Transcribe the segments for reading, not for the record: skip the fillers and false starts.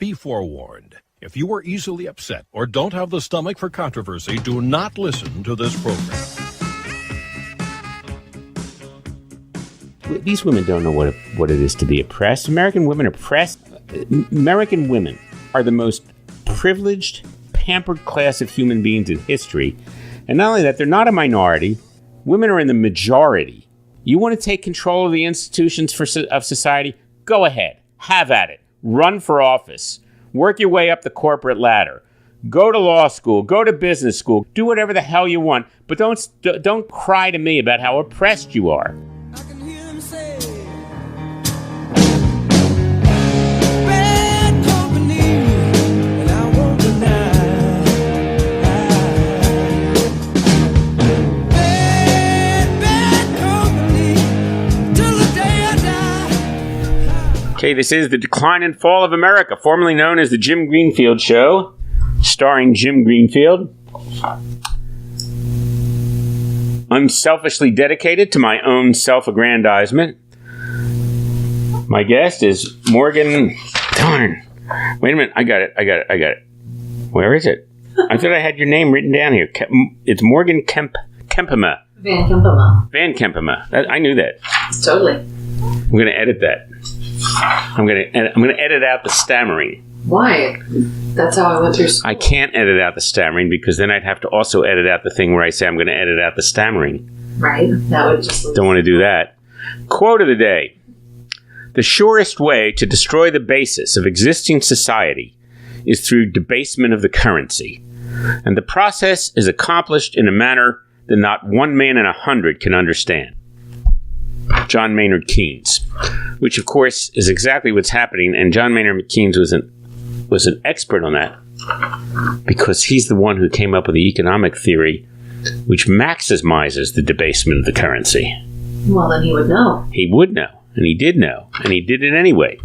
Be forewarned. If you are easily upset or don't have the stomach for controversy, do not listen to this program. These women don't know what it is to be oppressed. American women are the most privileged, pampered class of human beings in history. And not only that, they're not a minority. Women are in the majority. You want to take control of the institutions of society? Go ahead. Have at it. Run for office. Work your way up the corporate ladder. Go to law school. Go to business school. Do whatever the hell you want. But don't cry to me about how oppressed you are. I can hear them say, Okay, this is The Decline and Fall of America, formerly known as the Jim Greenfield Show, starring Jim Greenfield. Unselfishly dedicated to my own self-aggrandizement. My guest is Morgan... Darn. Wait a minute, I got it. Where is it? I thought I had your name written down here. It's Morgan Kempema. Van Kempema. Van Kempema. I knew that. Totally. I'm going to edit that. I'm going to edit out the stammering. Why? That's how I went through school. I can't edit out the stammering because then I'd have to also edit out the thing where I say I'm going to edit out the stammering. Right. That would just... Don't want to do that. Quote of the day. The surest way to destroy the basis of existing society is through debasement of the currency. And the process is accomplished in a manner that not one man in 100 can understand. John Maynard Keynes. Which, of course, is exactly what's happening. And John Maynard Keynes was an expert on that because he's the one who came up with the economic theory which maximizes the debasement of the currency. Well, then he would know. He would know. And he did know. And he did it anyway.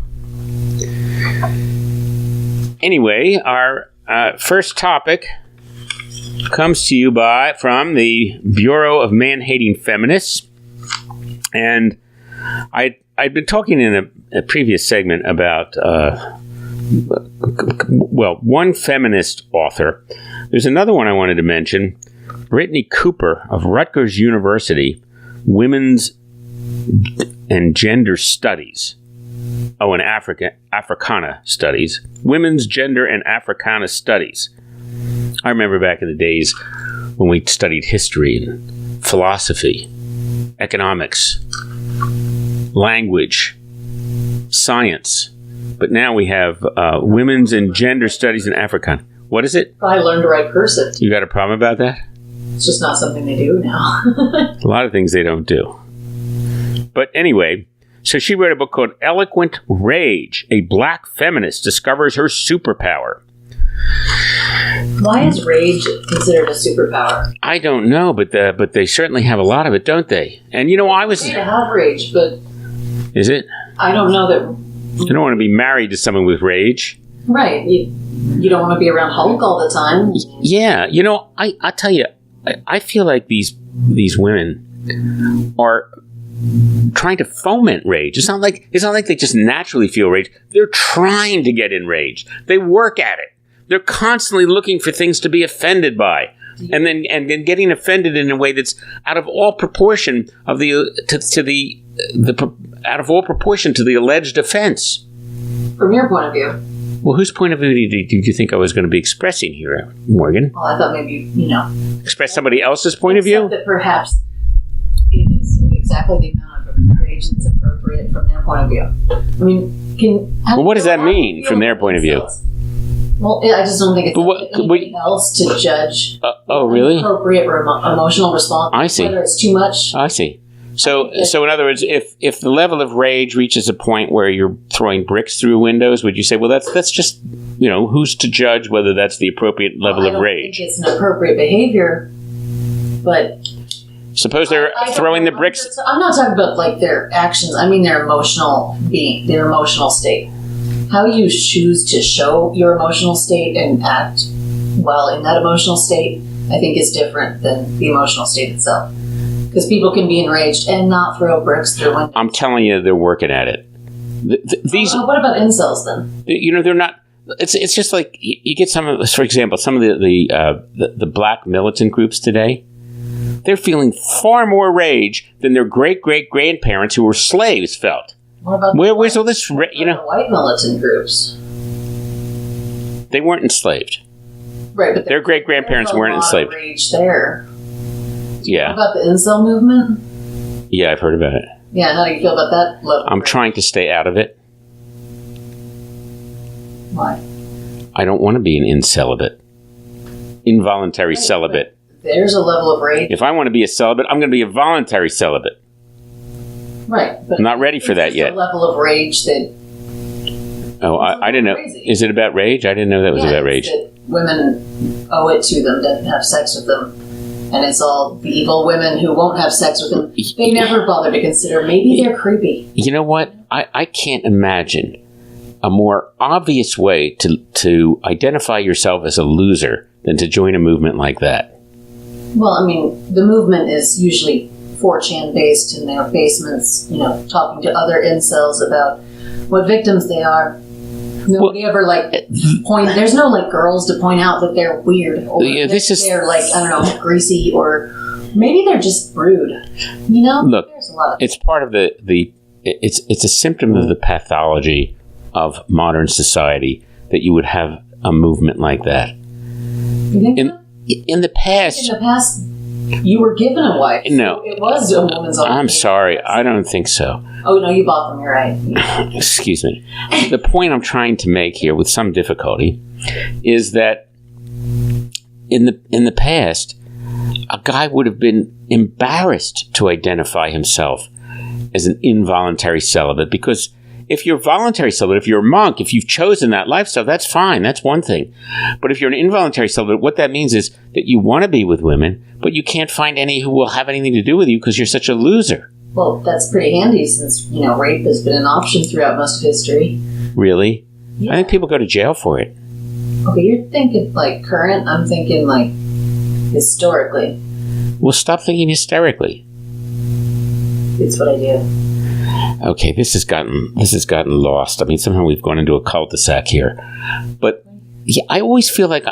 Anyway, our first topic comes to you from the Bureau of Man-Hating Feminists. And I'd been talking in a previous segment about, one feminist author. There's another one I wanted to mention, Brittany Cooper of Rutgers University, Women's and Gender Studies. Oh, and Africana Studies. Women's Gender and Africana Studies. I remember back in the days when we studied history and philosophy, economics, language, science, but now we have women's and gender studies in Africana. What is it? I learned to write cursive. You got a problem about that? It's just not something they do now. A lot of things they don't do. But anyway, so she wrote a book called Eloquent Rage, A Black Feminist Discovers Her Superpower. Why is rage considered a superpower? I don't know, but they certainly have a lot of it, don't they? And I was... I have rage, but... Is it? I don't know that... You don't want to be married to someone with rage. Right. You don't want to be around Hulk all the time. Yeah. I tell you, I feel like these women are trying to foment rage. It's not like they just naturally feel rage. They're trying to get enraged. They work at it. They're constantly looking for things to be offended by, and then getting offended in a way that's out of all proportion of out of all proportion to the alleged offense. From your point of view. Well, whose point of view did you think I was going to be expressing here, Morgan? Well, I thought maybe express somebody else's point of view. That perhaps it is exactly the amount of rage that's appropriate from their point of view. I mean, well, what does that mean from their point of view? Well, I just don't think it's anybody else to judge. Oh, really? Appropriate emotional response. I see. Whether it's too much. I see. So in other words, if the level of rage reaches a point where you're throwing bricks through windows, would you say, well, that's just, who's to judge whether that's the appropriate level of rage? I don't think it's an appropriate behavior, but... Suppose they're throwing the bricks... I'm not talking about, their actions. I mean their emotional state. How you choose to show your emotional state and act well in that emotional state, I think is different than the emotional state itself. Because people can be enraged and not throw bricks through windows. I'm telling you, they're working at it. What about incels then? They're not. It's just like you get some of, for example, some of the black militant groups today. They're feeling far more rage than their great-great-grandparents who were slaves felt. What about Where's all this, the white militant groups? They weren't enslaved. Right, but their great-grandparents weren't enslaved. Rage there. Yeah. What about the incel movement? Yeah, I've heard about it. Yeah, how do you feel about that level? I'm trying to stay out of it. Why? I don't want to be an incelibate. Involuntary celibate. There's a level of rage. If I want to be a celibate, I'm going to be a voluntary celibate. Right. But I'm not ready for that yet. A level of rage that... Oh, I didn't know. Crazy. Is it about rage? I didn't know that was about rage. That women owe it to them to have sex with them. And it's all the evil women who won't have sex with them. They never bother to consider maybe they're creepy. You know what? I can't imagine a more obvious way to identify yourself as a loser than to join a movement like that. Well, I mean, the movement is usually 4chan based in their basements, talking to other incels about what victims they are. Nobody ever there's no girls to point out that they're weird or they're greasy, or maybe they're just rude. Look, there's a lot of it's part of it's a symptom of the pathology of modern society that you would have a movement like that. You think so? In the past, you were given a wife. No. So it was a woman's own. I'm sorry. I don't think so. Oh, no, you bought them. You're right. Excuse me. The point I'm trying to make here with some difficulty is that in the past, a guy would have been embarrassed to identify himself as an involuntary celibate, because if you're voluntary celibate, if you're a monk, if you've chosen that lifestyle, that's fine. That's one thing. But if you're an involuntary celibate, what that means is that you want to be with women, but you can't find any who will have anything to do with you because you're such a loser. Well, that's pretty handy since, rape has been an option throughout most of history. Really? Yeah. I think people go to jail for it. Okay, you're thinking current. I'm thinking historically. Well, stop thinking hysterically. It's what I do. Okay, this has gotten lost. I mean, somehow we've gone into a cul-de-sac here. But yeah, I always feel like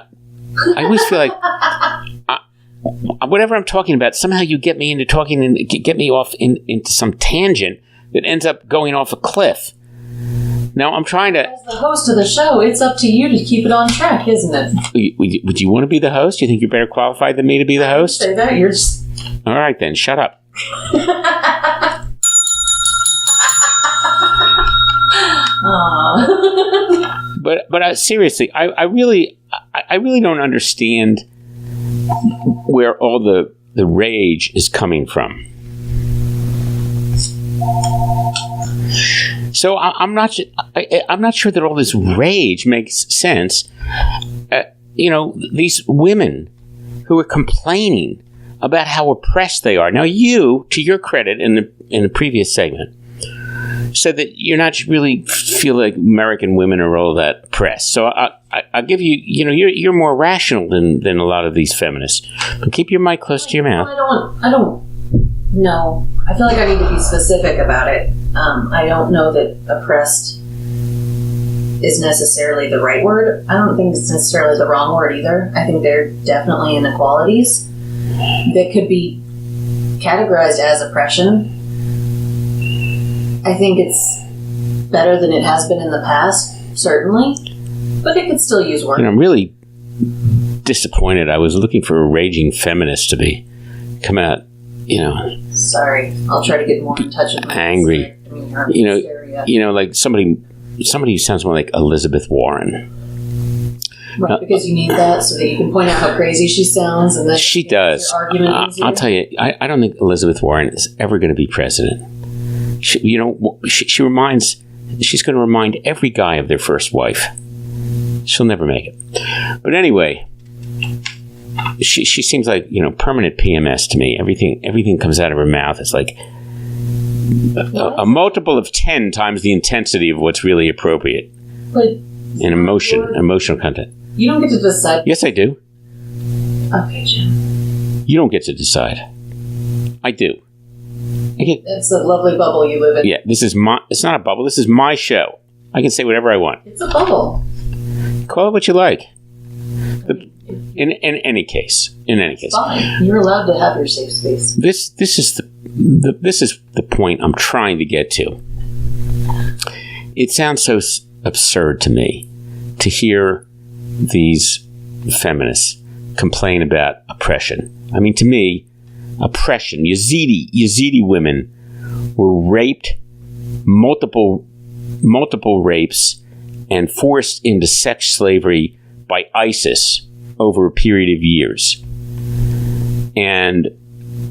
whatever I'm talking about, somehow you get me into talking and get me off into some tangent that ends up going off a cliff. Now I'm trying to. As the host of the show, it's up to you to keep it on track, isn't it? Would you want to be the host? You think you're better qualified than me to be the host? Say that you're just. All right then, shut up. But seriously, I really don't understand where all the rage is coming from. So I'm not sure that all this rage makes sense. These women who are complaining about how oppressed they are. Now, you, to your credit, in the previous segment, said that you're not really feel like American women are all that oppressed. So I'll give you, you're more rational than a lot of these feminists. But keep your mic close to your mouth. I don't know. I feel like I need to be specific about it. I don't know that oppressed is necessarily the right word. I don't think it's necessarily the wrong word either. I think there are definitely inequalities that could be categorized as oppression. I think it's better than it has been in the past, certainly, but it could still use words. I'm really disappointed. I was looking for a raging feminist to come out, Sorry, I'll try to get more in touch with my angry. Like somebody who sounds more like Elizabeth Warren. Right, because you need that so that you can point out how crazy she sounds, and then she does. I'll tell you, I don't think Elizabeth Warren is ever going to be president. She's going to remind every guy of their first wife. She'll never make it. But anyway, she seems like, permanent PMS to me. Everything comes out of her mouth. It's like a multiple of 10 times the intensity of what's really appropriate. But in emotional content. You don't get to decide. Yes, I do. Okay, Jim. You don't get to decide. I do. It's a lovely bubble you live in. Yeah, it's not a bubble. This is my show. I can say whatever I want. It's a bubble. Call it what you like. In any case. Fine. You're allowed to have your safe space. This is the point I'm trying to get to. It sounds so absurd to me to hear these feminists complain about oppression. I mean, to me, oppression. Yazidi women were raped, multiple rapes, and forced into sex slavery by ISIS over a period of years. And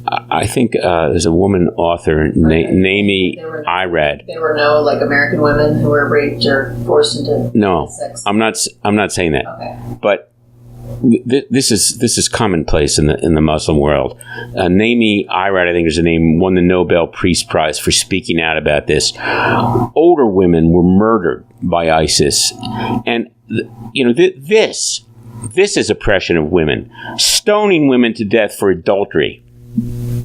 I think there's a woman author, Naomi Irad. There were no American women who were raped or forced into sex. I'm not saying that. Okay. But this is commonplace in the Muslim world. Naomi Irad, I think is the name, won the Nobel Peace Prize for speaking out about this. Older women were murdered by ISIS, and this is oppression of women. Stoning women to death for adultery.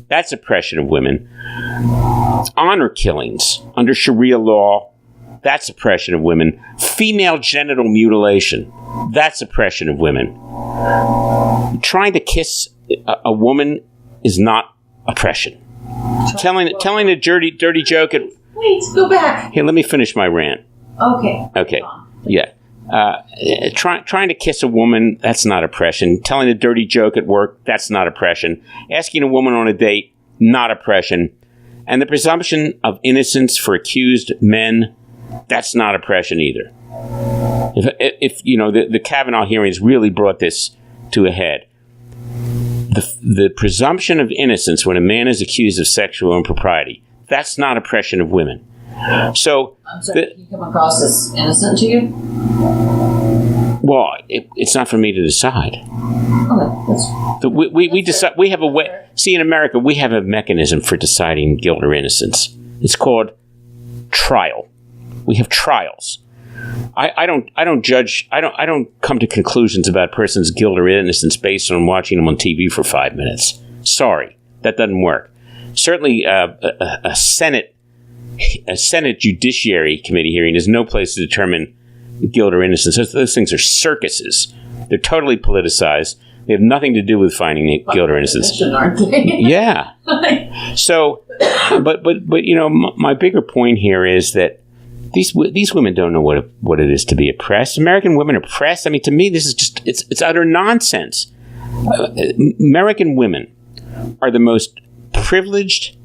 That's oppression of women. Honor killings under Sharia law. That's oppression of women. Female genital mutilation. That's oppression of women. Trying to kiss a woman is not oppression. Telling a dirty joke. Wait, go back. Here, let me finish my rant. Okay. Yeah. Trying to kiss a woman, that's not oppression. Telling a dirty joke at work, that's not oppression. Asking a woman on a date, not oppression. And the presumption of innocence for accused men, that's not oppression either. If the Kavanaugh hearings really brought this to a head. The presumption of innocence when a man is accused of sexual impropriety, that's not oppression of women. So, I'm sorry, did he come across as innocent to you? Well, it's not for me to decide. Okay, we decide. We have a way. See, in America, we have a mechanism for deciding guilt or innocence. It's called trial. We have trials. I don't judge. I don't come to conclusions about a person's guilt or innocence based on watching them on TV for 5 minutes. Sorry, that doesn't work. Certainly, a Senate Judiciary Committee hearing is no place to determine guilt or innocence. Those things are circuses. They're totally politicized. They have nothing to do with finding guilt or innocence. Aren't they? Yeah. So, but my bigger point here is that these women don't know what it is to be oppressed. American women are oppressed. I mean, to me, this is just it's utter nonsense. American women are the most privileged,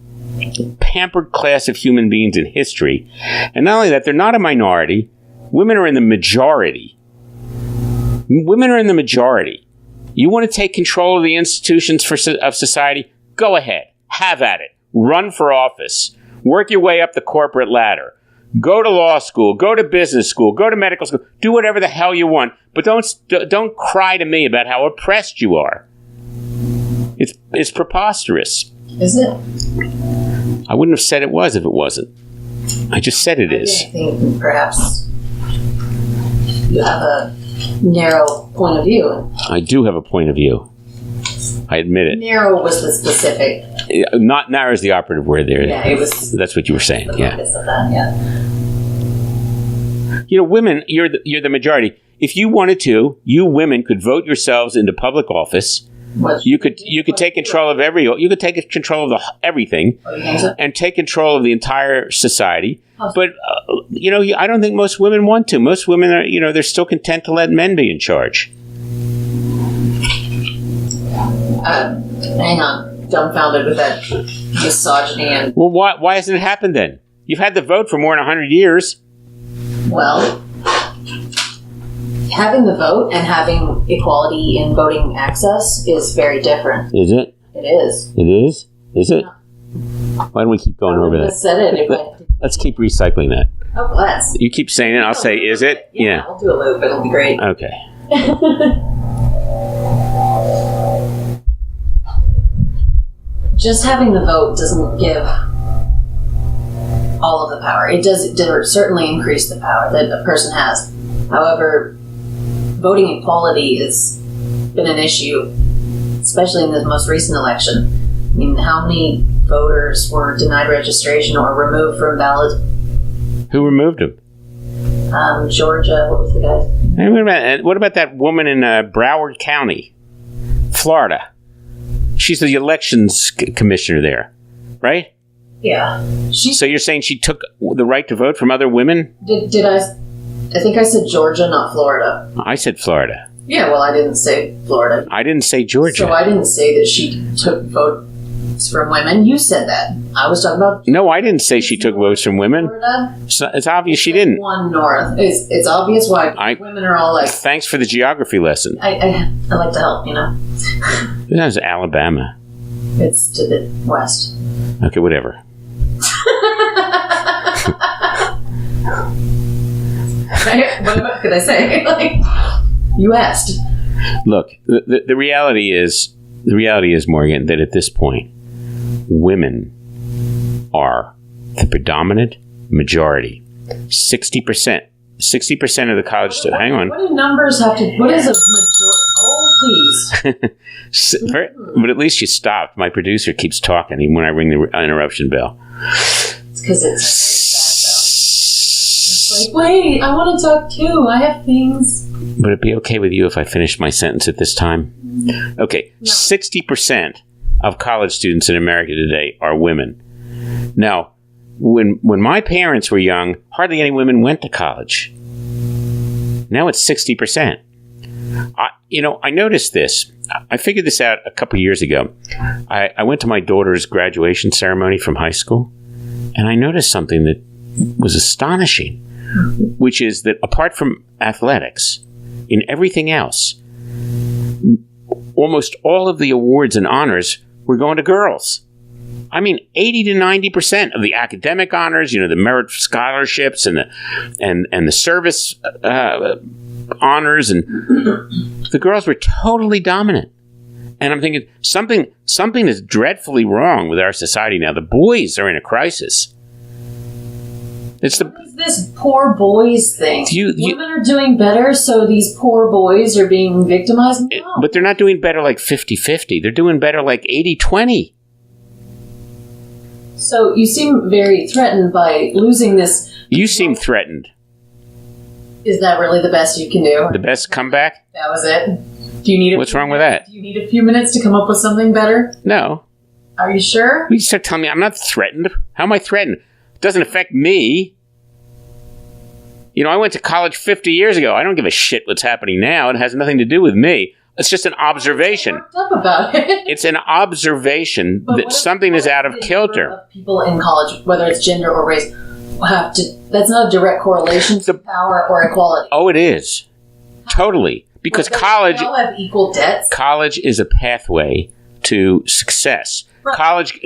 pampered class of human beings in history. And not only that, they're not a minority. Women are in the majority. Women are in the majority. You want to take control of the institutions of society? Go ahead. Have at it. Run for office. Work your way up the corporate ladder. Go to law school. Go to business school. Go to medical school. Do whatever the hell you want. But don't cry to me about how oppressed you are. It's preposterous. Is it? I wouldn't have said it was if it wasn't. I just said it is. I think perhaps you have a narrow point of view. I do have a point of view. I admit it. Narrow was the specific. Not narrow is the operative word there. Yeah, it was. That's what you were saying. The focus of that, yeah. Women, you're the majority. If you wanted to, you women could vote yourselves into public office. You could take control of everything, and take control of the entire society. But I don't think most women want to. Most women are, they're still content to let men be in charge. Hang on, dumbfounded with that misogyny and. Well, why hasn't it happened then? You've had the vote for more than 100 years. Well, having the vote and having equality in voting access is very different. Is it? It is. It is? Is it? Why don't we keep going over that? I said it. Let's keep recycling that. Oh, let's. You keep saying it, I'll say, is it? Yeah. We'll do a loop. It'll be great. Okay. Just having the vote doesn't give all of the power. It does certainly increase the power that a person has. However, voting equality has been an issue, especially in the most recent election. I mean, how many voters were denied registration or removed from ballots? Who removed them? Georgia. What was the guy's name? And what about that woman in Broward County, Florida? She's the elections commissioner there, right? Yeah. So you're saying she took the right to vote from other women? Did I think I said Georgia, not Florida. I said Florida. Yeah, well, I didn't say Florida. I didn't say Georgia. So I didn't say that she took votes from women. You said that. I was talking about... No, I didn't say she took votes from women. Florida. So it's obvious she didn't. One north. It's obvious why women are all like... Thanks for the geography lesson. I like to help, you know. That was Alabama. It's to the west. Okay, whatever. What could I say? Like, you asked. Look, the reality is, Morgan, that at this point, women are the predominant majority. 60% of the college students. Hang on. What do numbers have to? What is a majority? Oh, please. But at least you stopped. My producer keeps talking even when I ring the interruption bell. It's because it's like, wait, I want to talk too. I have things. Would it be okay with you if I finished my sentence at this time? Okay, no. 60% of college students in America today are women. Now, when my parents were young, hardly any women went to college. Now it's 60%. I noticed this. I figured this out a couple years ago. I went to my daughter's graduation ceremony from high school, and I noticed something that was astonishing, which is that apart from athletics, in everything else, almost all of the awards and honors were going to girls. I mean, 80 to 90% of the academic honors, the merit scholarships and the service honors, and the girls were totally dominant. And I'm thinking something is dreadfully wrong with our society now. The boys are in a crisis. What is this poor boys thing? Women are doing better, so these poor boys are being victimized? No. But they're not doing better like 50-50. They're doing better like 80-20. So you seem very threatened by losing this. You seem threatened. Is that really the best you can do? The best comeback? That was it? Do you need What's wrong with that? Do you need a few minutes to come up with something better? No. Are you sure? You start telling me I'm not threatened. How am I threatened? It doesn't affect me. I went to college 50 years ago. I don't give a shit what's happening now. It has nothing to do with me. It's just an observation. What's up about it? It's an observation that something is out of kilter. Of people in college, whether it's gender or race, that's not a direct correlation to power or equality. Oh, it is. Totally. Because college... They all have equal debts. College is a pathway to success. Right. College,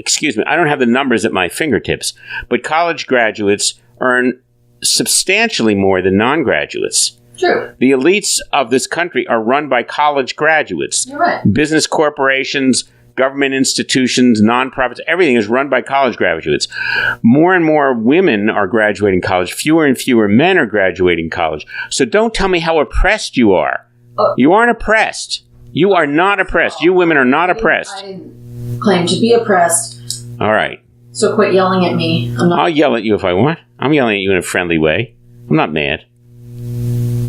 I don't have the numbers at my fingertips, but college graduates earn substantially more than non-graduates. True. The elites of this country are run by college graduates. You're right. Business corporations, government institutions, nonprofits, everything is run by college graduates. More and more women are graduating college. Fewer and fewer men are graduating college. So don't tell me how oppressed you are. You aren't oppressed. You are not oppressed. You women are not oppressed. I didn't claim to be oppressed. All right. So quit yelling at me. I'll yell at you if I want. I'm yelling at you in a friendly way. I'm not mad.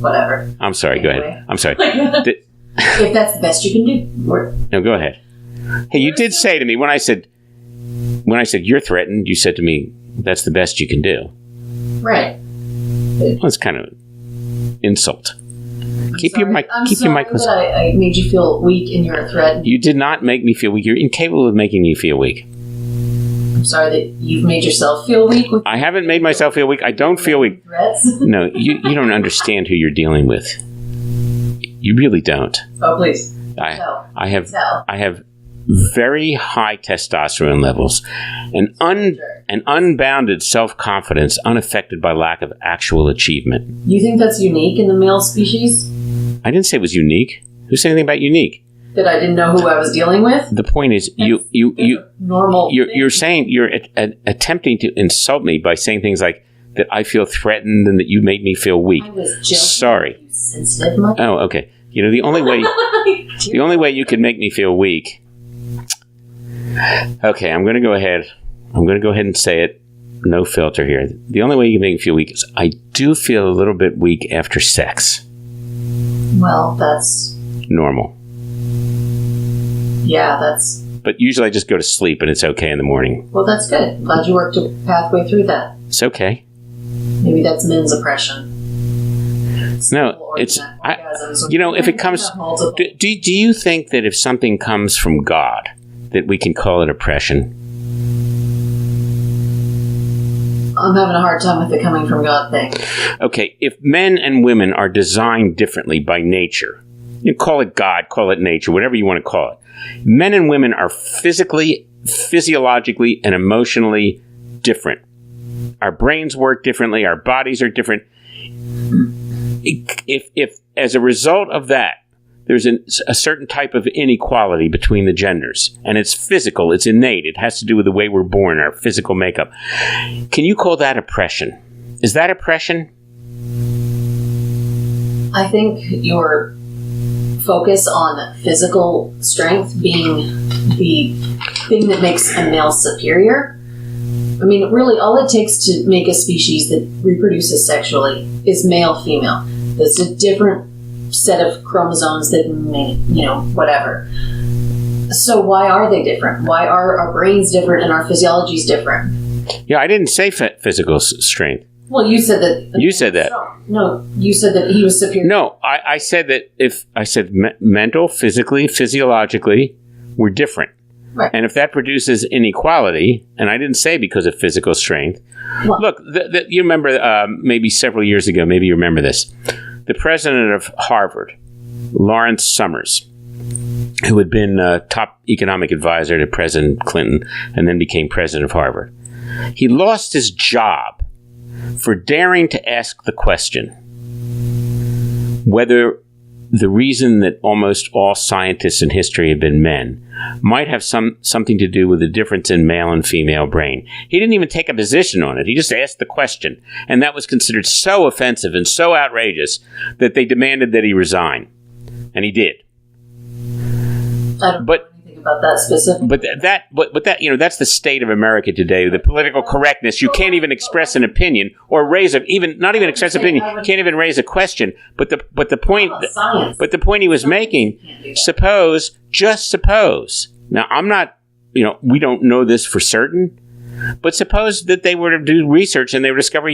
Whatever. I'm sorry. Anyway. Go ahead. I'm sorry. If that's the best you can do. No, go ahead. Hey, you did say to me when I said you're threatened, you said to me, that's the best you can do. Right. Well, it's kind of insult. Keep your mic close. I made you feel weak and you're a threat. You did not make me feel weak. You're incapable of making me feel weak. I'm sorry that you've made yourself feel weak. I haven't made myself feel weak. I don't feel weak. Threats? No, you don't understand who you're dealing with. You really don't. Oh, please. I have very high testosterone levels and unbounded self-confidence unaffected by lack of actual achievement. You think that's unique in the male species? I didn't say it was unique. Who said anything about unique? That I didn't know who I was dealing with? The point is, you're saying you're attempting to insult me by saying things like that I feel threatened and that you made me feel weak. I was joking. Sorry. You sensitive much? Oh, okay. The only way you could make me feel weak. Okay, I'm going to go ahead and say it. no filter here. The only way you can make me feel weak is I do feel a little bit weak after sex. Well, that's normal. Yeah, that's... But usually I just go to sleep and it's okay in the morning. Well, that's good. Glad you worked a pathway through that. It's okay. Maybe that's men's oppression. No, it's... if it comes... Do you think that if something comes from God, that we can call it oppression? I'm having a hard time with the coming from God thing. Okay, if men and women are designed differently by nature, you call it God, call it nature, whatever you want to call it. Men and women are physically, physiologically, and emotionally different. Our brains work differently. Our bodies are different. If as a result of that, there's a certain type of inequality between the genders, and it's physical, it's innate, it has to do with the way we're born, our physical makeup. Can you call that oppression? Is that oppression? I think your focus on physical strength being the thing that makes a male superior. I mean, really, all it takes to make a species that reproduces sexually is male-female. That's a different set of chromosomes that may, whatever. So why are they different? Why are our brains different and our physiologies different? Yeah, I didn't say physical strength. Well, you said that. You said that. No, you said that he was superior. No, I said that mental, physically, physiologically, we're different. Right. And if that produces inequality, and I didn't say because of physical strength. Well, look, you remember maybe several years ago, maybe you remember this. The president of Harvard, Lawrence Summers, who had been top economic advisor to President Clinton and then became president of Harvard, he lost his job for daring to ask the question whether the reason that almost all scientists in history have been men might have something to do with the difference in male and female brain. He didn't even take a position on it. He just asked the question. And that was considered so offensive and so outrageous that they demanded that he resign. And he did. I don't know anything about that specifically. But that's the state of America today. The political correctness. You can't even express an opinion or not even express an opinion. You can't even raise a question. But the point he was making, just suppose. Now, I'm not, we don't know this for certain, but suppose that they were to do research and they would discover,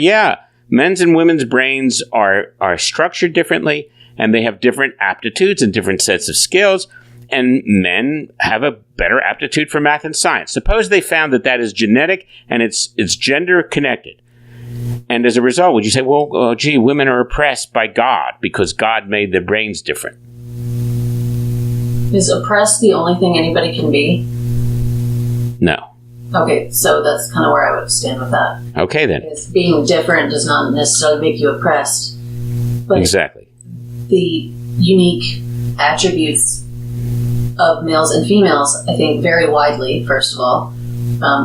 men's and women's brains are structured differently and they have different aptitudes and different sets of skills. And men have a better aptitude for math and science. Suppose they found that is genetic and it's gender connected. And as a result, would you say, women are oppressed by God because God made their brains different? Is oppressed the only thing anybody can be? No. Okay, so that's kind of where I would stand with that. Okay, then. Because being different does not necessarily make you oppressed. But exactly. The unique attributes of males and females, I think, vary widely, first of all,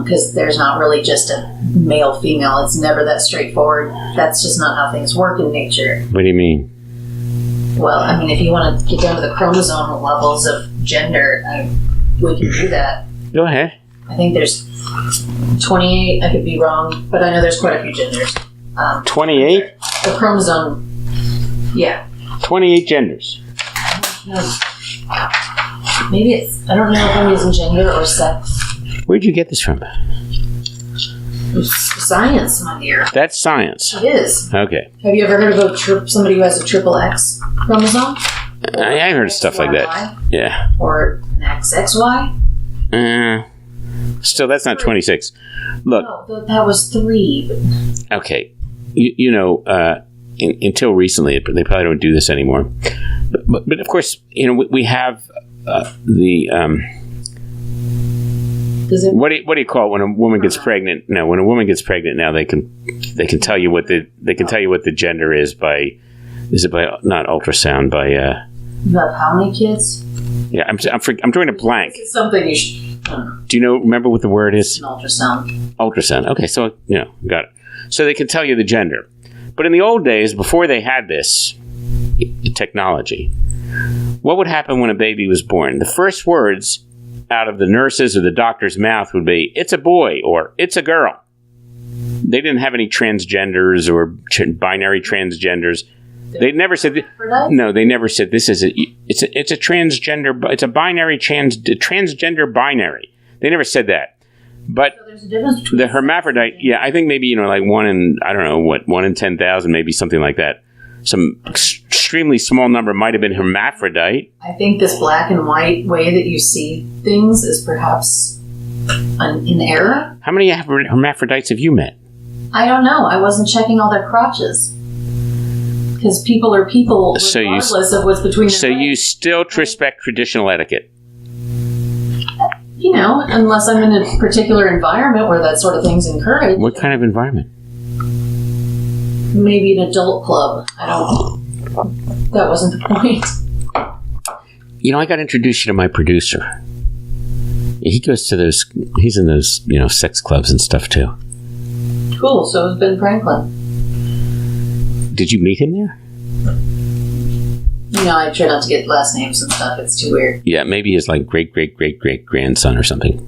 because there's not really just a male-female. It's never that straightforward. That's just not how things work in nature. What do you mean? Well, I mean, if you want to get down to the chromosome levels of gender, we can do that. Go ahead. I think there's 28. I could be wrong, but I know there's quite a few genders. 28? The chromosome, yeah. 28 genders. Maybe it's, I don't know if I'm using gender or sex. Where'd you get this from? It's science, my dear. That's science. It is. Okay. Have you ever heard of somebody who has a triple X chromosome? I heard of stuff like that. Yeah. Or an XXY? Still, that's not 26. Look. No, that was 3. Okay. Until recently, they probably don't do this anymore. But of course, we have what do you call it when a woman gets pregnant? No, when a woman gets pregnant now, they can tell you what the gender is by not ultrasound by About how many kids? Yeah, I'm drawing a blank. It's something you should. Do you remember what the word is? An ultrasound. Ultrasound. Okay, so got it. So they can tell you the gender. But in the old days, before they had this technology, what would happen when a baby was born? The first words out of the nurse's or the doctor's mouth would be, "It's a boy," or "It's a girl." They didn't have any transgenders or binary transgenders. They never said. No, they never said this is it's a transgender. It's a binary transgender binary. They never said that. But So there's a difference between the hermaphrodite, yeah, I think maybe like 1 in, I don't know what, 1 in 10,000, maybe something like that. Some extremely small number might have been hermaphrodite. I think this black and white way that you see things is perhaps an error. How many hermaphrodites have you met? I don't know. I wasn't checking all their crotches. Because people are people regardless of what's between their So you legs. still respect traditional etiquette? You know, unless I'm in a particular environment where that sort of thing's encouraged. What kind of environment? Maybe an adult club. I don't. That wasn't the point. You know, I got to introduce you to my producer. He goes to those, he's in those, sex clubs and stuff too. Cool. So is Ben Franklin. Did you meet him there? You know, I try not to get last names and stuff. It's too weird. Yeah, maybe his like great grandson or something.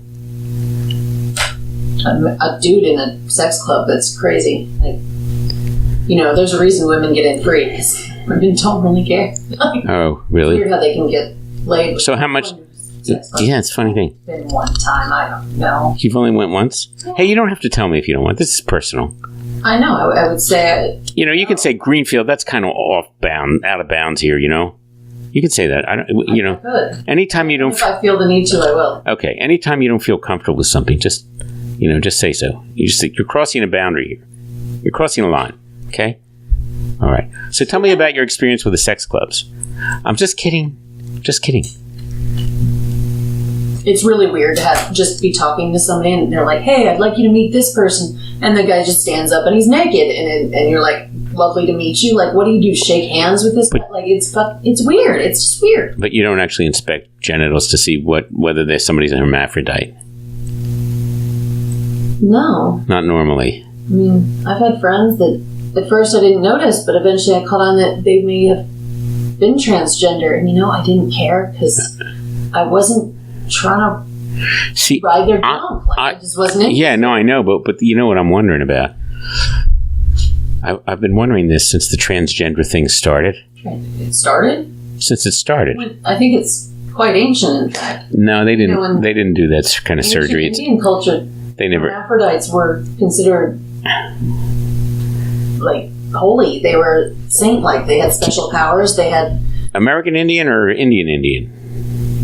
A dude in a sex club, that's crazy. Like, there's a reason women get in free, because women don't really care. Oh, really? Weird how they can get laid. So how much? Yeah, it's a funny thing. It's been one time, I don't know. You've only went once? Yeah. Hey, you don't have to tell me if you don't want. This is personal. I know. I would say. You can say Greenfield. That's kind of out of bounds here. You can say that. I don't. I could. Anytime you don't. If I feel the need to, I will. Okay. Anytime you don't feel comfortable with something, just say so. You're crossing a boundary here. You're crossing a line. Okay. All right. So tell me about your experience with the sex clubs. I'm just kidding. Just kidding. It's really weird to just be talking to somebody and they're like, "Hey, I'd like you to meet this person," and the guy just stands up and he's naked, and you're like, "Lovely to meet you." Like, what do you do? Shake hands with this guy? Like, it's weird. It's just weird. But you don't actually inspect genitals to see whether somebody's a hermaphrodite. No. Not normally. I mean, I've had friends that at first I didn't notice, but eventually I caught on that they may have been transgender, and I didn't care because I wasn't trying to ride their junk. I just wasn't interested. Yeah, no, I know, but you know what I'm wondering about? I've been wondering this since the transgender thing started. It started? Since it started. I think it's quite ancient, in fact. No, they didn't. They didn't do that kind of surgery. In Indian culture, they never. Hermaphrodites were considered like holy. They were saint-like. They had special powers. They had American Indian or Indian Indian?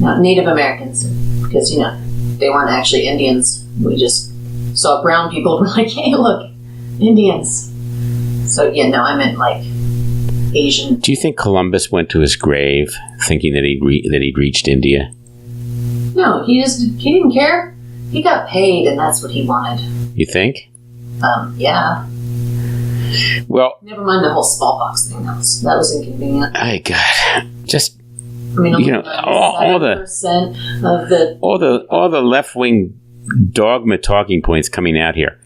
No, Native Americans, because they weren't actually Indians. We just saw brown people and were like, "Hey, look, Indians." So I meant like Asian. Do you think Columbus went to his grave thinking that he'd reached India? No, he didn't care. He got paid, and that's what he wanted. You think? Yeah. Well, never mind the whole smallpox thing. That was inconvenient. My God, just I mean, all the left wing dogma talking points coming out here.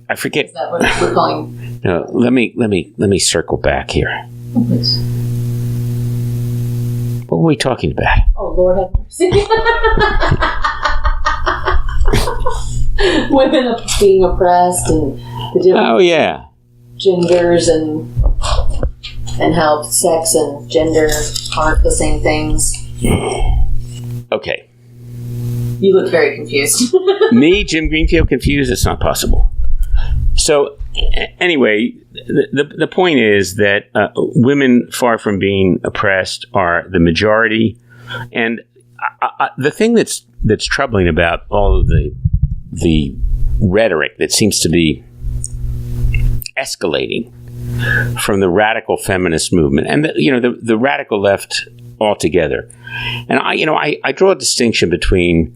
I forget. Is that what we're calling? No, let me circle back here. Oh, please. What were we talking about? Oh, Lord have mercy. Women being oppressed and the different genders and how sex and gender aren't the same things. Okay. You look very confused. Me, Jim Greenfield, confused? It's not possible. So, anyway, the point is that women, far from being oppressed, are the majority. And the thing that's troubling about all of the rhetoric that seems to be escalating from the radical feminist movement and the radical left altogether. And I draw a distinction between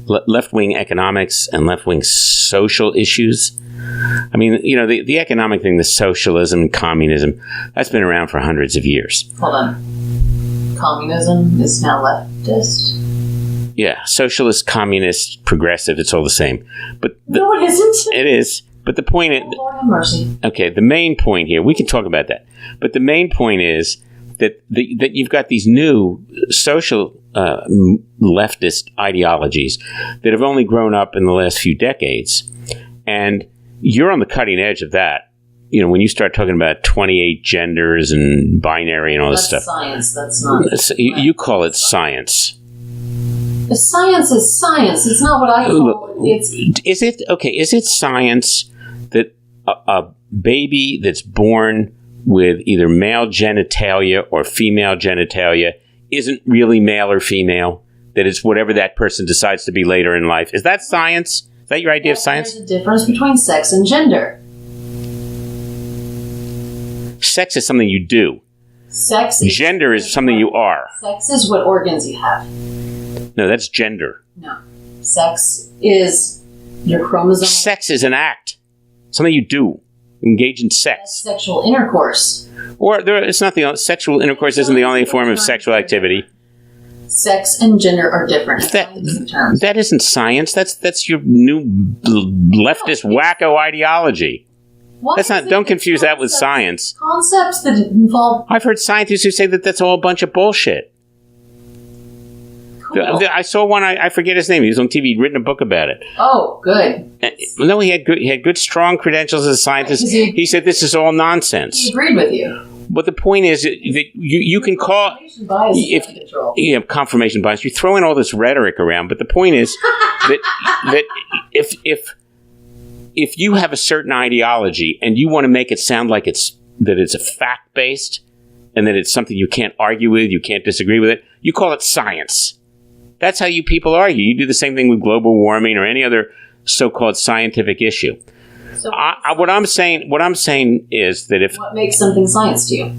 left-wing economics and left-wing social issues. I mean, the economic thing, the socialism and communism, that's been around for hundreds of years. Hold on. Communism is now leftist? Yeah, socialist, communist, progressive, it's all the same. But no, it isn't. It is. But the point is... Oh, Lord have mercy. Okay, the main point here, we can talk about that. But the main point is that you've got these new social leftist ideologies that have only grown up in the last few decades. And you're on the cutting edge of that. You know, when you start talking about 28 genders and binary and all this stuff. That's science. That's not. You call it science. The science is science. It's not what I call it. Is it science that a baby that's born with either male genitalia or female genitalia isn't really male or female? That it's whatever that person decides to be later in life? Is that science? Is that your idea of science? There's a difference between sex and gender. Sex is something you do. Gender is something you are. Sex is what organs you have. No, that's gender. No. Sex is your chromosome. Sex is an act. Something you do. Engage in sex. That's sexual intercourse. Or it's not the sexual intercourse isn't the only form of sexual activity. Sex and gender are different. That isn't science. That's your new leftist wacko ideology. That's not. Don't confuse that with science. Concepts that involve. I've heard scientists who say that that's all a bunch of bullshit. Cool. I saw one. I forget his name. He was on TV. He'd written a book about it. Oh, good. No, he had good, strong credentials as a scientist. He said this is all nonsense. He agreed with you. But the point is that you can call confirmation bias. You throw in all this rhetoric around, but the point is that if you have a certain ideology and you want to make it sound like it's a fact based and that it's something you can't argue with, you can't disagree with it, you call it science. That's how you people argue. You do the same thing with global warming or any other so-called scientific issue. So what I'm saying is that if what makes something science to you?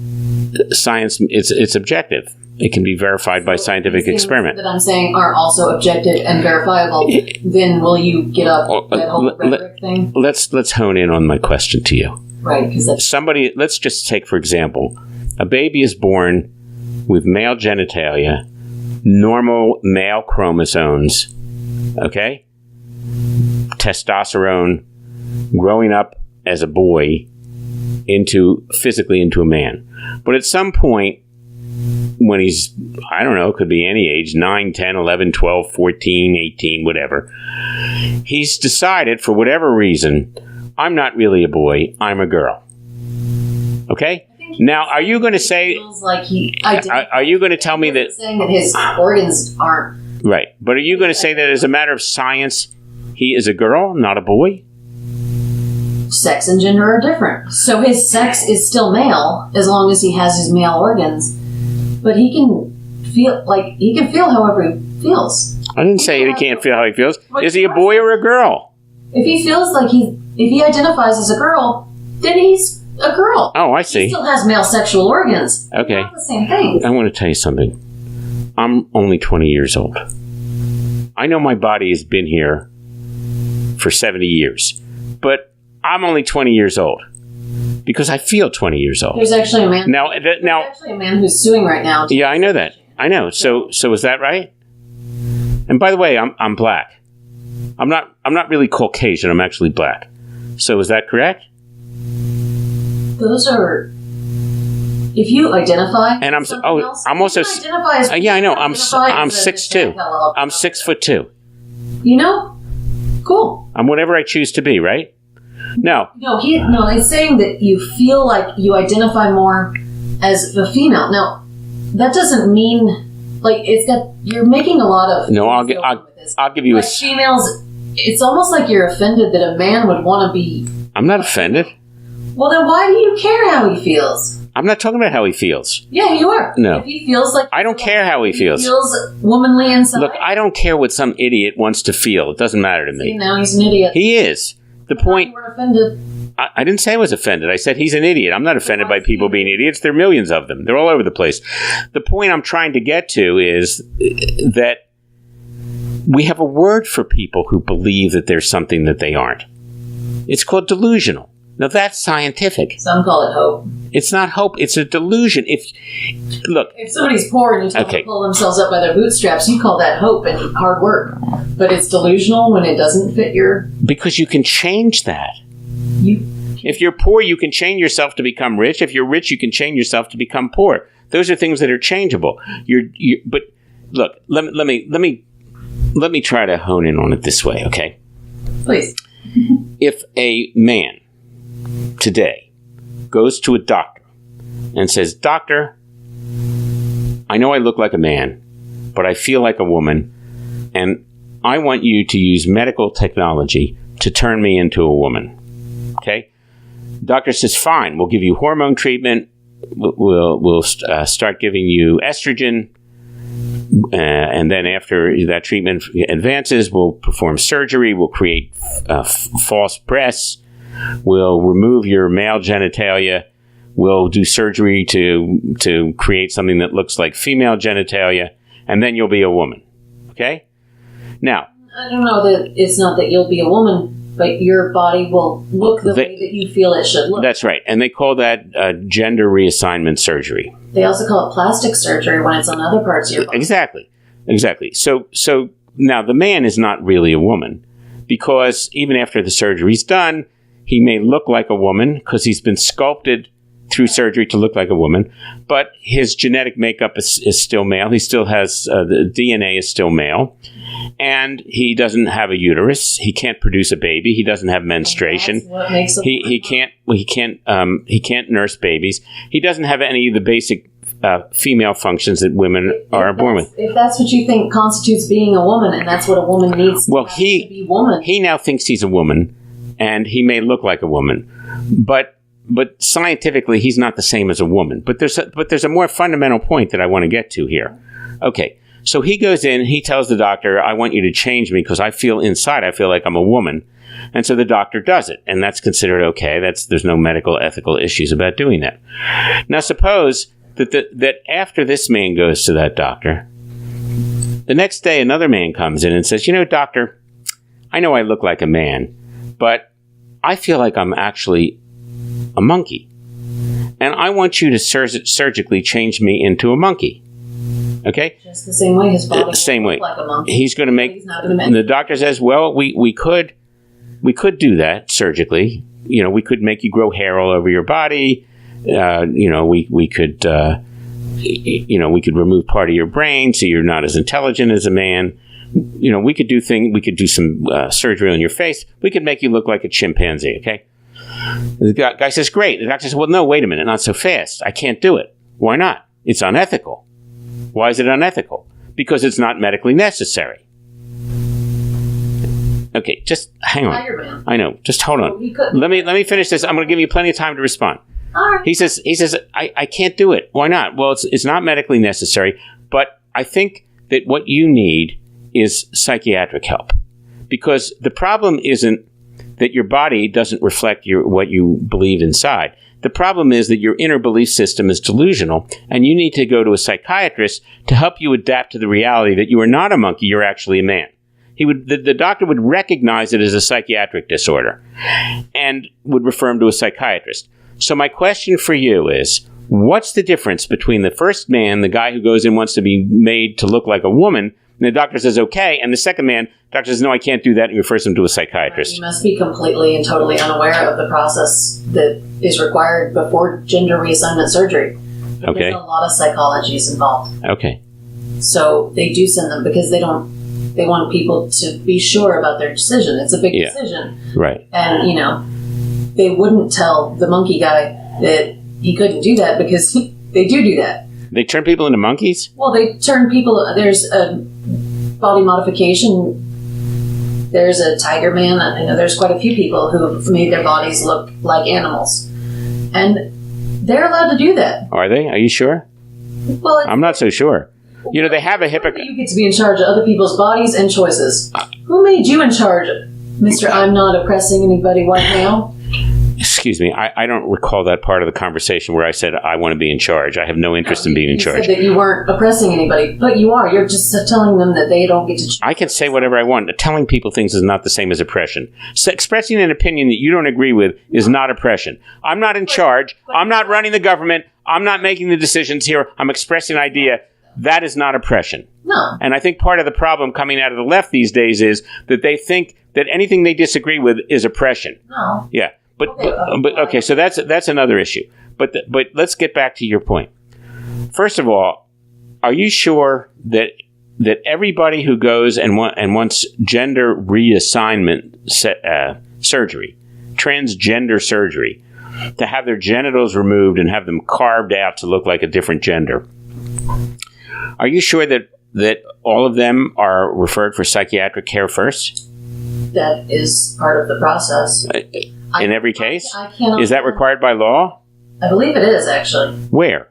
Science, it's objective. It can be verified by scientific experiment. That I'm saying are also objective and verifiable. Then will you get up that whole rhetoric thing? Let's hone in on my question to you. Right, because that's somebody. Let's just take for example, a baby is born with male genitalia, normal male chromosomes. Okay, testosterone. Growing up as a boy physically into a man. But at some point, when he's, I don't know, could be any age, 9, 10, 11, 12, 14, 18, whatever, he's decided for whatever reason, I'm not really a boy, I'm a girl. Okay? Now, are you going to say... are you going to tell me that... saying that his organs aren't... Right. But are you going to say that as a matter of science, he is a girl, not a boy? Sex and gender are different. So his sex is still male as long as he has his male organs. But he can feel however he feels. I didn't say he can't feel how he feels. Is he a boy or a girl? If he feels like if he identifies as a girl, then he's a girl. Oh, I see. He still has male sexual organs. Okay. They're not the same thing. I want to tell you something. I'm only 20 years old. I know my body has been here for 70 years. But I'm only 20 years old because I feel 20 years old. There's actually a man. There's actually a man who's suing right now. Yeah, I know that. I know. So is that right? And by the way, I'm black. I'm not really Caucasian. I'm actually black. So is that correct? Those are. If you identify. And I'm else, I'm also. Identify as yeah, I know. I'm 6'2". I'm 6'2". You know. Cool. I'm whatever I choose to be, right? No. No, it's saying that you feel like you identify more as a female. Now, that doesn't mean you're making a lot of. No, I'll give you females. It's almost like you're offended that a man would want to be. I'm not offended. Well, then why do you care how he feels? I'm not talking about how he feels. Yeah, you are. No. If he feels like... I don't care how he feels. He feels womanly inside. Look, I don't care what some idiot wants to feel. It doesn't matter to me. See, now he's an idiot. He is. The point... You were offended. I didn't say I was offended. I said he's an idiot. I'm not offended by people being idiots. There are millions of them. They're all over the place. The point I'm trying to get to is that we have a word for people who believe that there's something that they aren't. It's called delusional. Now, that's scientific. Some call it hope. It's not hope. It's a delusion. If somebody's poor and you tell them to pull themselves up by their bootstraps, you call that hope and hard work. But it's delusional when it doesn't fit your... Because you can change that. If you're poor, you can change yourself to become rich. If you're rich, you can change yourself to become poor. Those are things that are changeable. But look, let me try to hone in on it this way, okay? Please. If a man today goes to a doctor and says, "Doctor, I know I look like a man, but I feel like a woman, and I want you to use medical technology to turn me into a woman." Okay? Doctor says, "Fine, we'll give you hormone treatment. We'll start giving you estrogen. And then after that treatment advances, we'll perform surgery. We'll create false breasts. We'll remove your male genitalia. We'll do surgery to create something that looks like female genitalia. And then you'll be a woman." Okay? Now, I don't know that it's not that you'll be a woman, but your body will look the way that you feel it should look. That's right. And they call that gender reassignment surgery. They also call it plastic surgery when it's on other parts of your body. Exactly. So now the man is not really a woman, because even after the surgery's done, he may look like a woman because he's been sculpted through surgery to look like a woman, but his genetic makeup is still male. He still has the DNA is still male, and he doesn't have a uterus. He can't produce a baby. He doesn't have menstruation. That's what makes He can't nurse babies. He doesn't have any of the basic female functions that women are born with. If that's what you think constitutes being a woman, and that's what a woman needs to be woman. He now thinks he's a woman, and he may look like a woman, but scientifically he's not the same as a woman. But there's a more fundamental point that I want to get to here. Okay, so he goes in, he tells the doctor, "I want you to change me because I feel like I'm a woman." And so the doctor does it, and that's considered okay. There's no medical ethical issues about doing that. Now suppose that after this man goes to that doctor, the next day another man comes in and says, "You know, doctor, I know I look like a man, but I feel like I'm actually a monkey. And I want you to surgically change me into a monkey." Okay? Just the same way his body same way. Like a monkey. He's going to make... He's not gonna make the doctor says, "Well, we could do that surgically. You know, we could make you grow hair all over your body. We could remove part of your brain so you're not as intelligent as a man. You know, we could do some surgery on your face. We could make you look like a chimpanzee." Okay? The guy says, "Great." The doctor says, "Well, no, wait a minute. Not so fast. I can't do it." "Why not?" "It's unethical." "Why is it unethical?" "Because it's not medically necessary." Okay, just hang on. I know. Just hold on. Let me finish this. I'm going to give you plenty of time to respond. All right. He says, I can't do it. "Why not?" "Well, it's not medically necessary, but I think that what you need is psychiatric help, because the problem isn't that your body doesn't reflect what you believe inside. The problem is that your inner belief system is delusional, and you need to go to a psychiatrist to help you adapt to the reality that you are not a monkey, you're actually a man." The doctor would recognize it as a psychiatric disorder and would refer him to a psychiatrist. So my question for you is, what's the difference between the first man, the guy who goes in wants to be made to look like a woman, and the doctor says, "Okay," and the second man, doctor says, "No, I can't do that," and refers him to a psychiatrist? You must be completely and totally unaware of the process that is required before gender reassignment surgery. Okay. There's a lot of psychologies involved. Okay. So they do send them because they want people to be sure about their decision. It's a big decision. Right. And, they wouldn't tell the monkey guy that he couldn't do that because they do that. They turn people into monkeys? Well, they turn people... There's a body modification. There's a tiger man. I know there's quite a few people who have made their bodies look like animals. And they're allowed to do that. Are they? Are you sure? Well, I'm not so sure. They have a hypocrite. You get to be in charge of other people's bodies and choices. Who made you in charge, Mr. I'm not oppressing anybody white male? Excuse me, I don't recall that part of the conversation where I said I want to be in charge. I have no interest in being in charge. You said that you weren't oppressing anybody, but you are. You're just telling them that they don't get to choose. I can say whatever I want. Telling people things is not the same as oppression. So expressing an opinion that you don't agree with is not oppression. I'm not in charge. I'm not running the government. I'm not making the decisions here. I'm expressing an idea. That is not oppression. No. And I think part of the problem coming out of the left these days is that they think that anything they disagree with is oppression. No. Yeah. But okay, so that's another issue. But let's get back to your point. First of all, are you sure that that everybody who goes and wants gender reassignment surgery, transgender surgery, to have their genitals removed and have them carved out to look like a different gender, are you sure that all of them are referred for psychiatric care first? That is part of the process. In every case? I cannot. Is that required by law? I believe it is, actually. Where?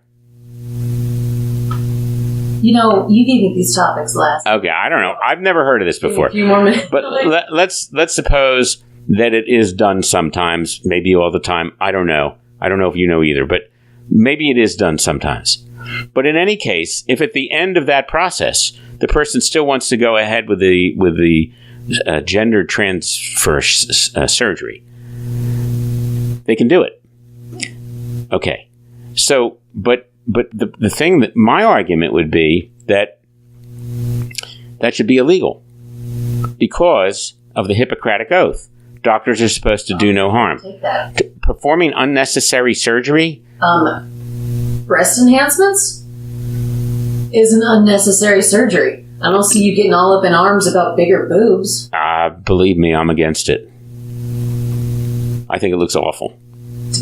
You know, you gave me these topics last. Okay, I don't know. I've never heard of this before. A few more minutes. But let's suppose that it is done sometimes, maybe all the time. I don't know. I don't know if you know either, but maybe it is done sometimes. But in any case, if at the end of that process, the person still wants to go ahead with the gender transfer surgery, they can do it. Okay. So, but the thing that my argument would be that should be illegal because of the Hippocratic Oath. Doctors are supposed to do no harm. Take that. Performing unnecessary surgery. Breast enhancements is an unnecessary surgery. I don't see you getting all up in arms about bigger boobs. Believe me, I'm against it. I think it looks awful.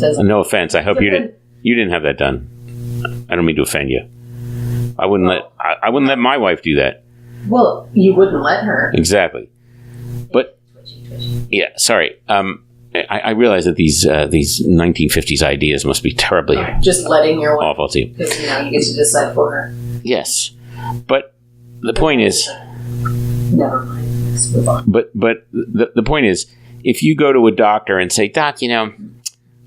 No offense. I hope you didn't have that done. I don't mean to offend you. I wouldn't let my wife do that. Well, you wouldn't let her. Exactly. But yeah, sorry. I realize that these 1950s ideas must be terribly just letting your wife awful to you. because you get to decide for her. Yes, but the point is. Never mind. Let's move on. But the point is, if you go to a doctor and say, Doc,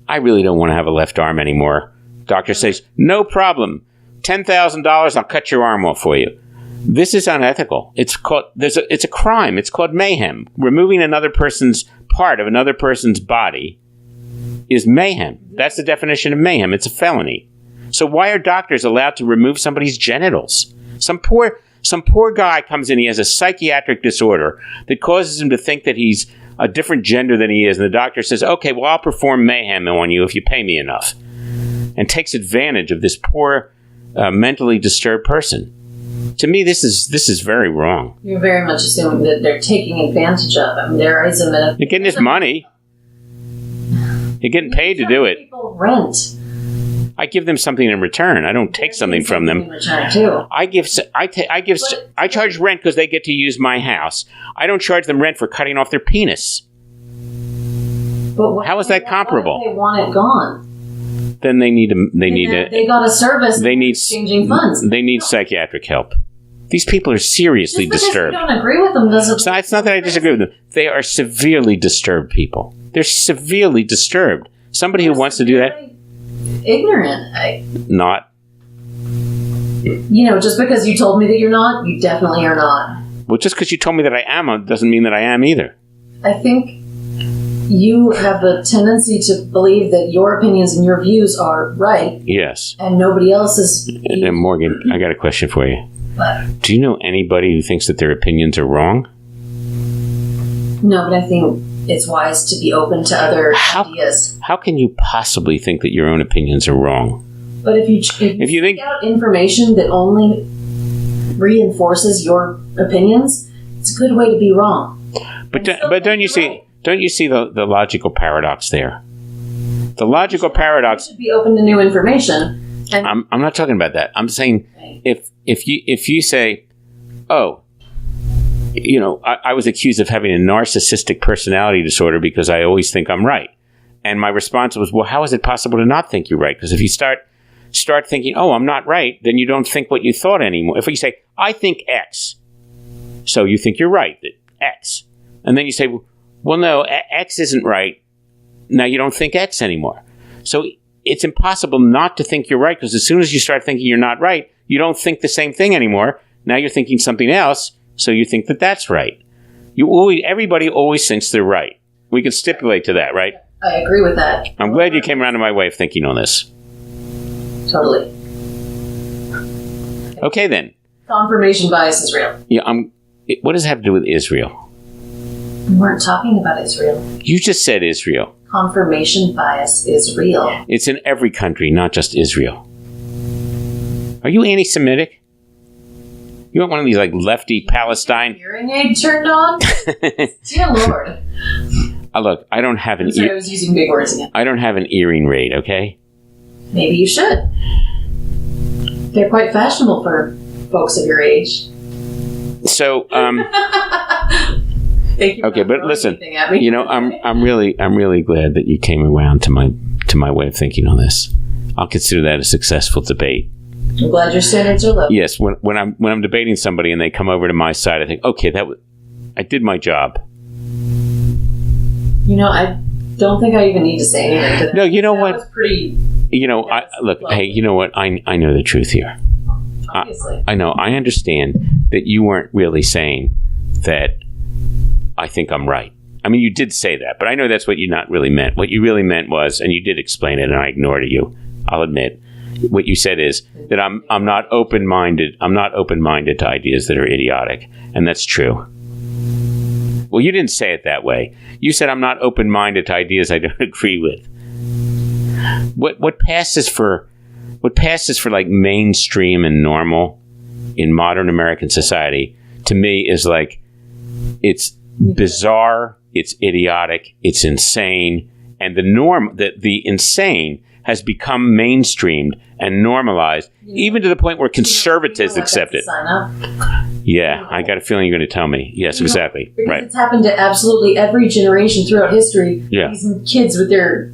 I really don't want to have a left arm anymore. Doctor says, no problem. $10,000, I'll cut your arm off for you. This is unethical. It's a crime. It's called mayhem. Removing another person's part of another person's body is mayhem. That's the definition of mayhem. It's a felony. So why are doctors allowed to remove somebody's genitals? Some poor guy comes in, he has a psychiatric disorder that causes him to think that he's a different gender than he is, and the doctor says, okay, well, I'll perform mayhem on you if you pay me enough, and takes advantage of this poor, mentally disturbed person. To me, this is very wrong. You're very much assuming that they're taking advantage of him. There is a minute. You're getting his money. You're getting paid to do it. People rent. I give them something in return. I don't take something from them. In return too. I charge rent because they get to use my house. I don't charge them rent for cutting off their penis. But how is that comparable? What if they want it gone? Then they got a service. They need exchanging funds. They need psychiatric help. These people are seriously disturbed. Just because you don't agree with them doesn't. So it's not that I disagree with them. They are severely disturbed people. They're severely disturbed. Somebody who wants to do that. Ignorant. Not. Just because you told me that you're not, you definitely are not. Well, just because you told me that I am doesn't mean that I am either. I think you have a tendency to believe that your opinions and your views are right. Yes. And nobody else's. And Morgan, I got a question for you. What? Do you know anybody who thinks that their opinions are wrong? No, but I think it's wise to be open to other ideas. How can you possibly think that your own opinions are wrong? But if you think out information that only reinforces your opinions, it's a good way to be wrong. But don't you see? Right. Don't you see the logical paradox there? The logical paradox. You should be open to new information. And I'm not talking about that. I'm saying if you say, oh, I was accused of having a narcissistic personality disorder because I always think I'm right, and my response was, well, how is it possible to not think you're right? Because if you start thinking, oh, I'm not right, then you don't think what you thought anymore. If you say, I think X, so you think you're right, that X, and then you say, well, no, X isn't right. Now you don't think X anymore. So it's impossible not to think you're right, because as soon as you start thinking you're not right, you don't think the same thing anymore. Now you're thinking something else, so you think that that's right. Everybody always thinks they're right. We can stipulate to that, right? I agree with that. I'm glad you came around to my way of thinking on this. Totally. Okay, then. Confirmation bias is real. Yeah, what does it have to do with Israel? We weren't talking about Israel. You just said Israel. Confirmation bias is real. It's in every country, not just Israel. Are you anti-Semitic? You want one of these like lefty Palestine hearing aid turned on? Dear Lord. Look, I don't have an I was using big words again. I don't have an earring raid, okay? Maybe you should. They're quite fashionable for folks of your age. So, Thank you. okay, but listen, you know, I'm really glad that you came around to my way of thinking on this. I'll consider that a successful debate. I'm glad your standards are low. Yes, when I'm debating somebody and they come over to my side, I think, okay, I did my job. You know, I don't think I even need to say anything to that. No, you know what? That was pretty. You know, look, hey, you know what? I know the truth here. Obviously. I know. I understand that you weren't really saying that I think I'm right. I mean, you did say that, but I know that's what you not really meant. What you really meant was, and you did explain it, and I ignored you. I'll admit. What you said is that I'm not open-minded. I'm not open-minded to ideas that are idiotic, and that's true. Well, you didn't say it that way. You said I'm not open-minded to ideas I don't agree with. What passes for like mainstream and normal in modern American society to me is like it's bizarre, it's idiotic, it's insane, and the insane has become mainstreamed and normalized, even to the point where conservatives accept it. Sign up. Yeah, I got a feeling you're going to tell me. Yes, exactly. Because Right. it's happened to absolutely every generation throughout history. Yeah. These kids with their,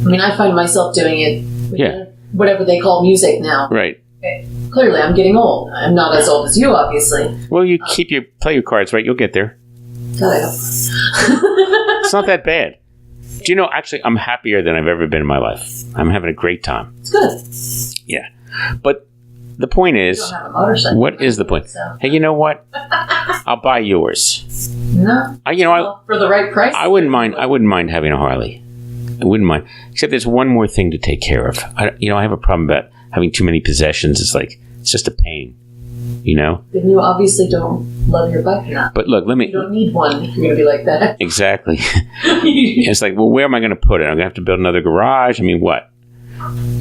I mean, I find myself doing it with whatever they call music now. Right. Clearly, I'm getting old. I'm not as old as you, obviously. Well, you play your cards right. You'll get there. God, I hope. It's not that bad. Do you know, actually, I'm happier than I've ever been in my life. I'm having a great time. It's good. Yeah. But the point is, You don't have a motorcycle. what is the point? So. Hey, you know what? I'll buy yours. No. For the right price? I wouldn't mind having a Harley. I wouldn't mind. Except there's one more thing to take care of. I have a problem about having too many possessions. It's just a pain. You know? Then you obviously don't love your bike enough. But look, You don't need one if you're going to be like that. Exactly. It's like, well, where am I going to put it? I'm going to have to build another garage. I mean, what?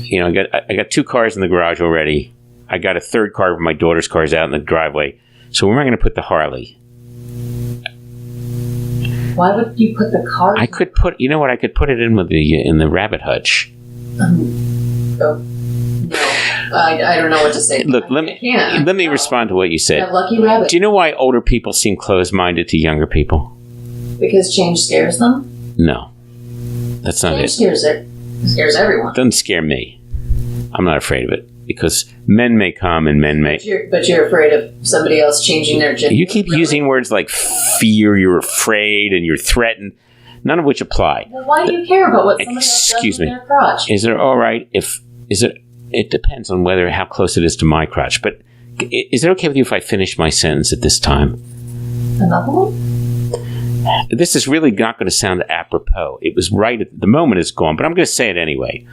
You know, I got 2 cars in the garage already. I got a third car where my daughter's car's out in the driveway. So where am I going to put the Harley? Why would you put the car? I could put, you know what? I could put it in the rabbit hutch. No. I don't know what to say. Look, let me respond to what you said. That lucky rabbit. Do you know why older people seem closed-minded to younger people? Because change scares them? No. That's not Change it. scares everyone. It doesn't scare me. I'm not afraid of it. Because men may come and men may... But you're afraid of somebody else changing their gender. You keep using words like fear, you're afraid, and you're threatened, none of which apply. Well, why do you care about what somebody else does with their crotch? Is it all right it depends on how close it is to my crotch, but is it okay with you if I finish my sentence at this time? Another one? This is really not going to sound apropos. It was right at the moment it's gone, but I'm going to say it anyway.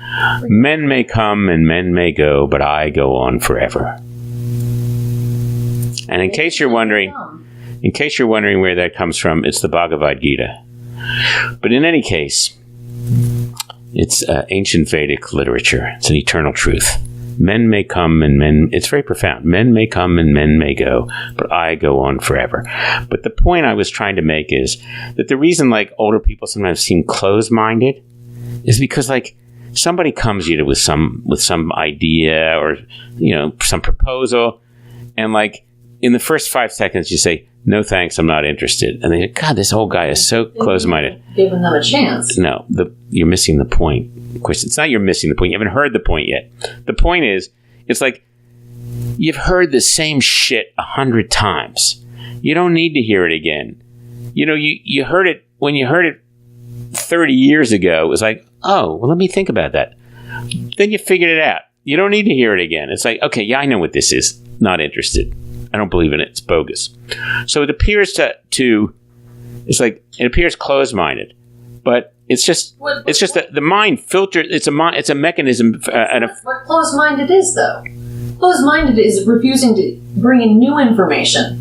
Men may come and men may go, but I go on forever. And in case you're wondering where that comes from, it's the Bhagavad Gita. But in any case, it's ancient Vedic literature. It's an eternal truth. Men may come and it's very profound. Men may come and men may go, but I go on forever. But the point I was trying to make is that the reason older people sometimes seem closed-minded is because somebody comes to you with some idea or, some proposal, and in the first 5 seconds you say, no thanks, I'm not interested. And they say, God, this old guy is so closed-minded. Giving them a chance. No, you're missing the point. Of course, it's not you're missing the point. You haven't heard the point yet. The point is, it's like you've heard the same shit 100 times. You don't need to hear it again. You heard it when you heard it 30 years ago. It was like, oh, well, let me think about that. Then you figured it out. You don't need to hear it again. It's like, okay, yeah, I know what this is. Not interested. I don't believe in it. It's bogus. So it appears it appears closed-minded, but it's just that the mind filters. It's a mechanism. What closed-minded is, though? Closed-minded is refusing to bring in new information.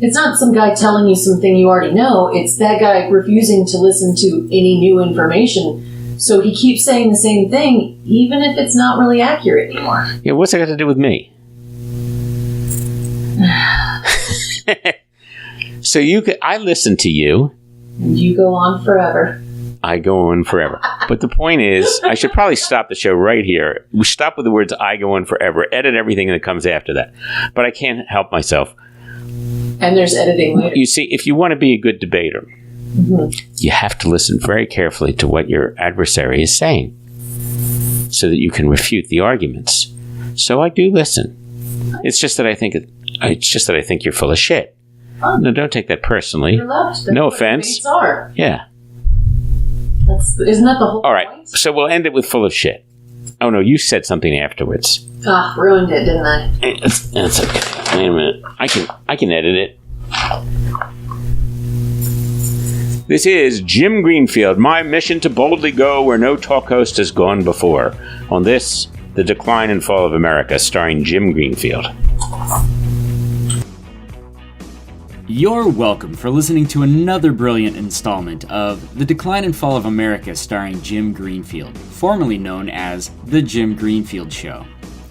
It's not some guy telling you something you already know. It's that guy refusing to listen to any new information. So he keeps saying the same thing, even if it's not really accurate anymore. Yeah, what's that got to do with me? So I listen to you. And you go on forever. I go on forever. But the point is, I should probably stop the show right here. We stop with the words "I go on forever." Edit everything that comes after that. But I can't help myself. And there's editing later. You see, if you want to be a good debater, you have to listen very carefully to what your adversary is saying, so that you can refute the arguments. So I do listen. It's just that I think you're full of shit. Oh. No, don't take that personally. You're allowed. That's No what offense. debates are. Yeah. Isn't that the whole All right. point? So we'll end it with full of shit. Oh no, you said something afterwards. Ah, ruined it, didn't I? That's okay. Wait a minute. I can edit it. This is Jim Greenfield, my mission to boldly go where no talk host has gone before. On this, The Decline and Fall of America, starring Jim Greenfield. You're welcome for listening to another brilliant installment of The Decline and Fall of America starring Jim Greenfield, formerly known as The Jim Greenfield Show.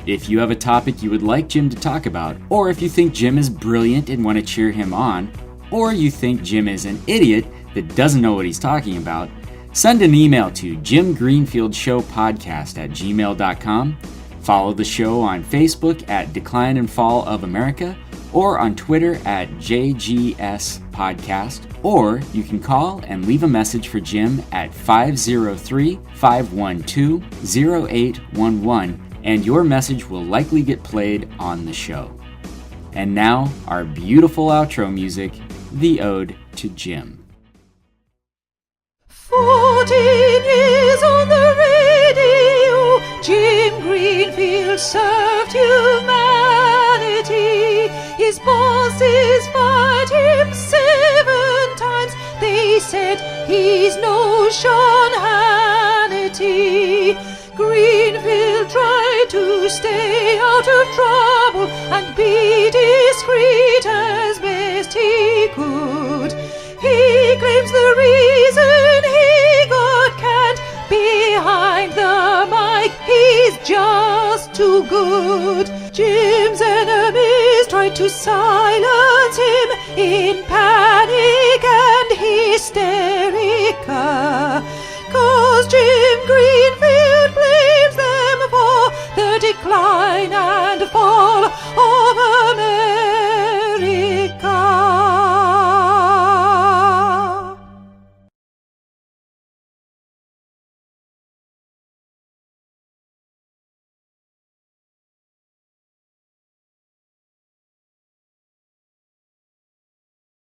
If you have a topic you would like Jim to talk about, or if you think Jim is brilliant and want to cheer him on, or you think Jim is an idiot that doesn't know what he's talking about, send an email to jimgreenfieldshowpodcast@gmail.com, follow the show on Facebook at Decline and Fall of America, or on Twitter at JGS Podcast, or you can call and leave a message for Jim at 503-512-0811, and your message will likely get played on the show. And now, our beautiful outro music, the Ode to Jim. 14 years on the radio, Jim Greenfield served humanity. His bosses fired him 7 times. They said he's no Sean Hannity. Greenfield tried to stay out of trouble and be discreet as best he could. He claims the reason he got canned behind the mic, he's just too good. Jim's enemies tried to silence him in panic and hysteria.